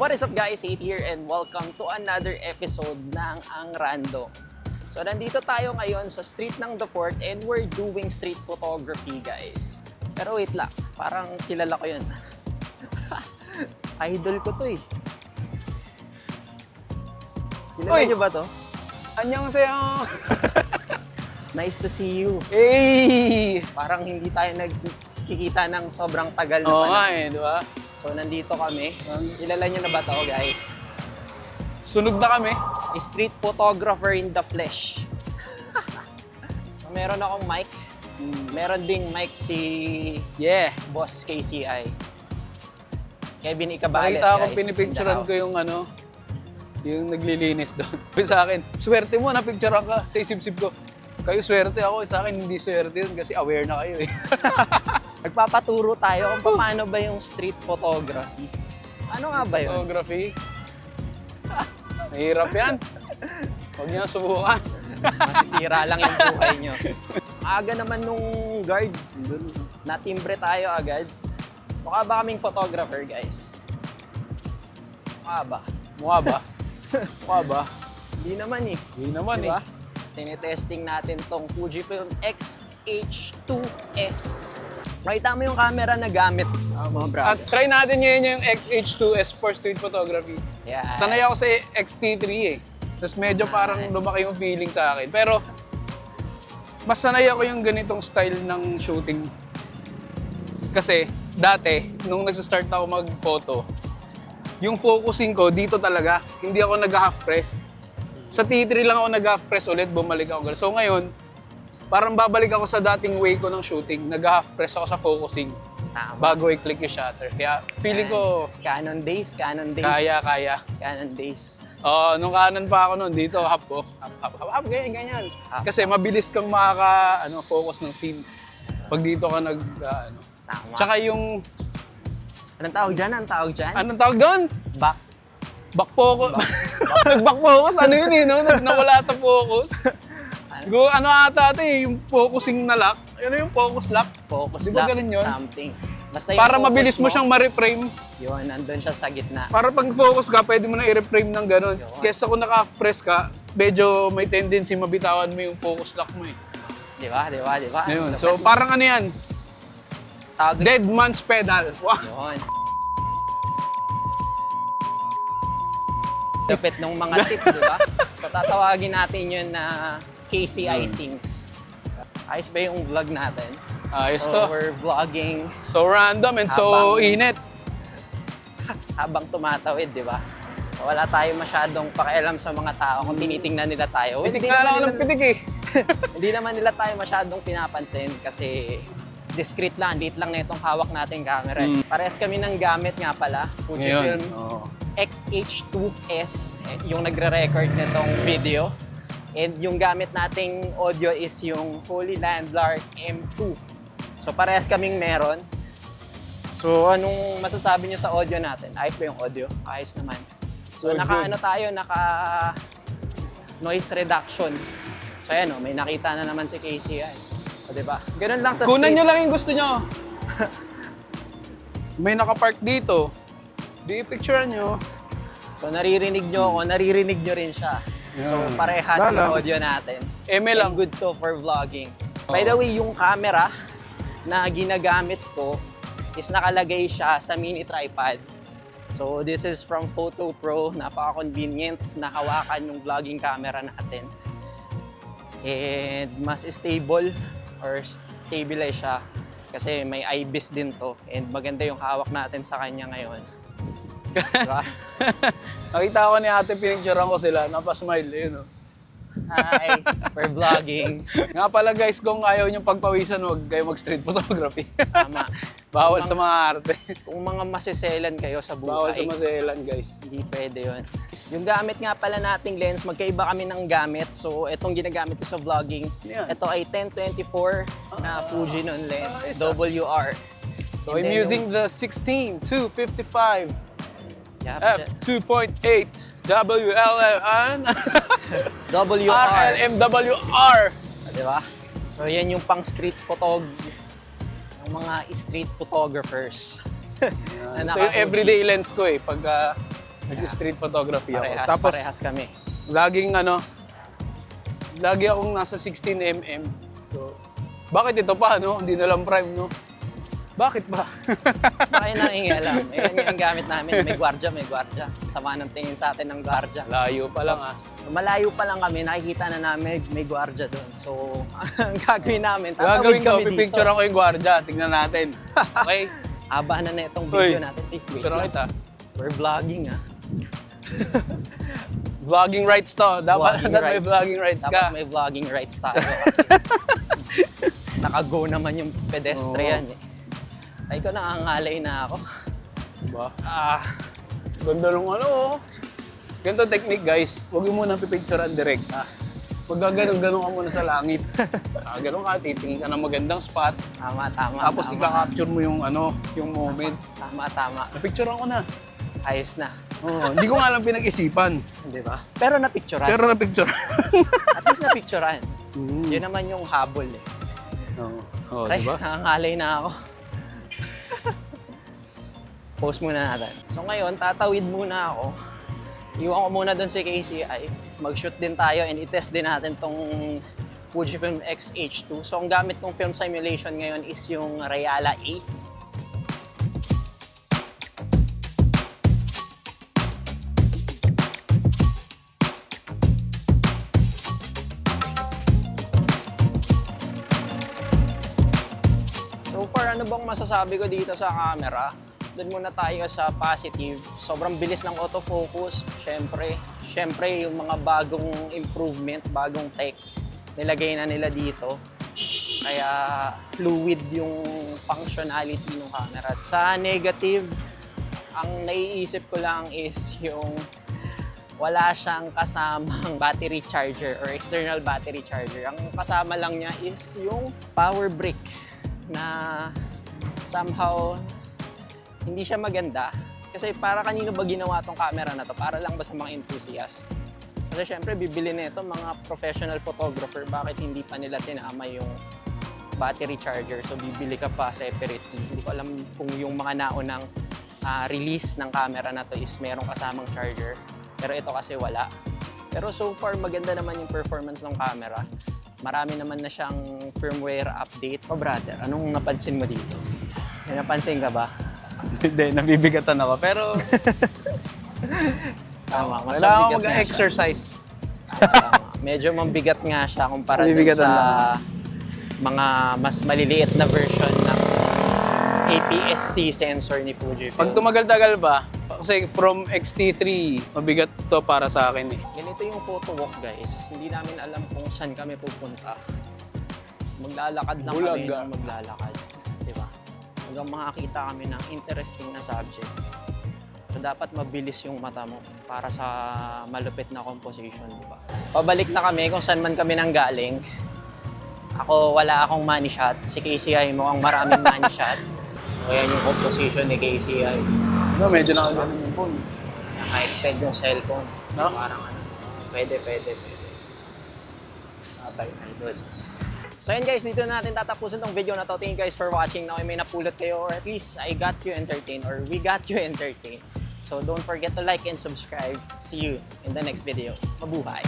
What is up guys, Hate here and welcome to another episode ng Ang Random. So nandito tayo ngayon sa street ng The Fort and we're doing street photography guys. Pero wait lang, parang kilala ko yun. Idol ko to eh. Kilala niyo ba to? Annyeonghaseyo! Nice to see you. Hey! Parang hindi tayo nagkikita ng sobrang tagal na Oo panahon. nga eh, di ba? So nandito kami. Kilala niyo na ba to guys? Sunog na kami. Street photographer in the flesh. So, meron akong mic. Meron ding mic si Boss KCI. Kevin Icabales, Nakita akong guys, pinipicturean ko yung ano, yung naglilinis doon. Sa akin, swerte mo na picturean ka. Sa isip-sip ko, kayo swerte ako. Sa akin, hindi swerte yun kasi aware na kayo eh. Magpapaturo tayo kung paano ba yung street photography. Ano nga ba yun? Photography. Mahirap yan. Huwag niyo subukan. Masisira lang yung buhay nyo. Aga naman nung guard, natimbre tayo agad. Mukha ba kaming photographer, guys? Mukha ba? Mukha ba? Mukha ba? Hindi naman eh. Hindi naman Diba? eh. Tinetesting natin tong Fujifilm X-H2S. Makita mo yung camera na gamit mo, At brother. try natin ngayon yung X-H2S for street photography. Yeah. Sanay ako sa X-T3 eh. Tapos medyo parang lumaki yung feeling sa akin. Pero mas sanay ako yung ganitong style ng shooting. Kasi dati, nung nagsa-start ako mag-photo, yung focusing ko dito talaga. Hindi ako nag-half press. Sa T3 lang ako nag-half press ulit, bumalik ako. So ngayon, parang babalik ako sa dating way ko ng shooting. Nag-half press ako sa focusing Tama. bago i-click yung shutter. Kaya feeling ko, Canon days. kaya. Canon days. Nung kanan pa ako noon, dito, half ko. Half, ganyan. Half. Kasi mabilis kang focus ng scene. Pag dito ka Tama. Tsaka yung, Anong tawag dyan? anong tawag doon? Back. Back focus. Nag-back focus, ano yun eh, no? Nawala sa focus. Siguro, ata yung focusing na lock. Ano yung focus lock? Focus Di ba lock, ganun yun? something. Basta yung Para focus mabilis mo siyang ma-reframe. Yun, nandun siya sa gitna. Para pag focus ka, pwede mo na i-reframe ng gano'n. Yun. Kesa kung naka-press ka, medyo may tendency mabitawan mo yung focus lock mo eh. Di ba? Ayun. So parang ano yan? Tawag Dead man's pedal. Wow. yun. Lapit ng mga tip, di ba? So tatawagin natin yun na KCI Things. Ayos ba yung vlog natin? Ayos So to. we're vlogging So random and so Habang- init. habang tumatawid, di ba? So, wala tayong masyadong pakialam sa mga tao kung tinitingnan nila tayo. Pitik nga lang ako ng pitik eh. Hindi naman nila tayo masyadong pinapansin kasi discreet lang, liit lang na itong hawak nating camera. Parehas kami ng gamit nga pala, Fujifilm Oo. X-H2S, yung nagre-record nitong video. And yung gamit nating audio is yung Holy Landmark M2. So parehas kaming meron. So anong masasabi niyo sa audio natin? Ayos ba yung audio? Ayos naman. So Good, naka noise reduction. So ayan may nakita na naman si KCI. O diba? Ganun lang sa Kunan street. nyo lang yung gusto nyo. May nakapark dito. Di picturean nyo. So naririnig nyo ako, naririnig nyo rin siya. So Yan. parehas yung Lalo. audio natin. Eme lang. And good to for vlogging. By the way, yung camera na ginagamit ko is nakalagay siya sa mini tripod. So this is from Photo Pro. Napaka-convenient na hawakan yung vlogging camera natin. And mas stable or stabilize siya kasi may IBIS din to and maganda yung hawak natin sa kanya ngayon. Diba? Nakita ko ni ate, pinicturean ko sila. Napasmile, yun o. Hi, for vlogging. Nga pala guys, kung ayaw nyo pagpawisan, huwag kayo mag-street photography. Tama. Bawal sa mga arte. Kung mga masiselan kayo sa Bawal sa buhay, maselan guys. hindi pwede yun. Yung gamit nga pala nating lens, magkaiba kami ng gamit. So, itong ginagamit ko sa vlogging, Yan. ito ay 10-24 na Fujinon lens, Nice. WR. So And I'm then using the 16-255 Yeah, f2.8 WLM WR. RLMWR. Diba? So, yan yung pang street photog ng mga street photographers. Ito yung everyday lens ko eh. Pag Nag-street photography ako. Parehas kami. Lagi akong nasa 16mm. So, bakit ito pa, no? Hindi na lang prime, no? Bakit ba? Bakit nangingialam? Ayan yung gamit namin. May gwardya. Sama ng tingin sa atin ng gwardya. Layo pa lang, Malayo pa lang kami, nakikita na namin may gwardya doon. So, ang gagawin namin, tatawid kami dito. Pipicturean ko yung gwardya. Tignan natin. Okay? Haba na itong video natin. Picturean kita. We're vlogging, Vlogging rights to. Dapat may vlogging rights ka. Dapat may vlogging rights tayo kasi naka-go naman yung pedestrian. Ay ko, nakangalay na ako. Diba? Ganda nung Ganito technique, guys. Huwag mo muna pipicturean direct. Magaganon-ganon ka muna sa langit. Ganon ka, titingin ka ng magandang spot. Tama. Tapos ika-capture mo yung yung moment. Tama. Napicturean ko na. Ayos na. Hindi ko nga lang pinag-isipan. Di ba? Pero napicturean. At least napicturean. Yun naman yung habol Ay, diba? Nakangalay na ako. Post muna natin. So ngayon, tatawid muna ako. Iwan ko muna doon si KCI. Mag-shoot din tayo and i-test din natin tong Fujifilm X-H2. So ang gamit kong film simulation ngayon is yung Reala Ace. So far, ano bang masasabi ko dito sa camera? Doon muna tayo sa positive. Sobrang bilis ng autofocus. Siyempre, yung mga bagong improvement, bagong tech, nilagay na nila dito. Kaya fluid yung functionality ng camera. Sa negative, ang naiisip ko lang is yung wala siyang kasamang battery charger or external battery charger. Ang kasama lang niya is yung power brick na somehow hindi siya maganda. Kasi para kanino ba ginawa tong camera na to? Para lang ba sa mga enthusiast? Kasi syempre bibili nito mga professional photographer. Bakit hindi pa nila sinama yung battery charger? So bibili ka pa separately. Hindi ko alam kung yung mga naunang release ng camera na to is merong kasamang charger. Pero ito kasi wala. Pero so far maganda naman yung performance ng camera. Marami naman na siyang firmware update. Oh brother, anong napansin mo dito? May napansin ka ba? Hindi, nabibigatan ako. Pero tama, mas wala akong mabigat nga mag-exercise. Tama. Medyo mabigat nga siya kumpara dun sa mga mas maliliit na version ng APS-C sensor ni Fujifilm. Pag tumagal-tagal ba, kasi from X-T3, mabigat to para sa akin eh. Ganito yung photo walk, guys. Hindi namin alam kung saan kami pupunta. Maglalakad lang kami ng maglalakad. Diba? Hanggang makakita kami ng interesting na subject. So dapat mabilis yung mata mo para sa malupit na composition, diba? Pabalik na kami kung saan man kami nanggaling. Ako, wala akong money shot. Si KCI mo ang maraming money shot. So yan yung composition ni KCI. No, medyo nakaganon yung phone. Naka-extend yung cellphone. No? Parang pwede. Atay, idol. So yun guys, dito na natin tatapusin tong video na to. Thank you guys for watching. Now, may napulot kayo or at least I got you entertained or we got you entertained. So don't forget to like and subscribe. See you in the next video. Mabuhay!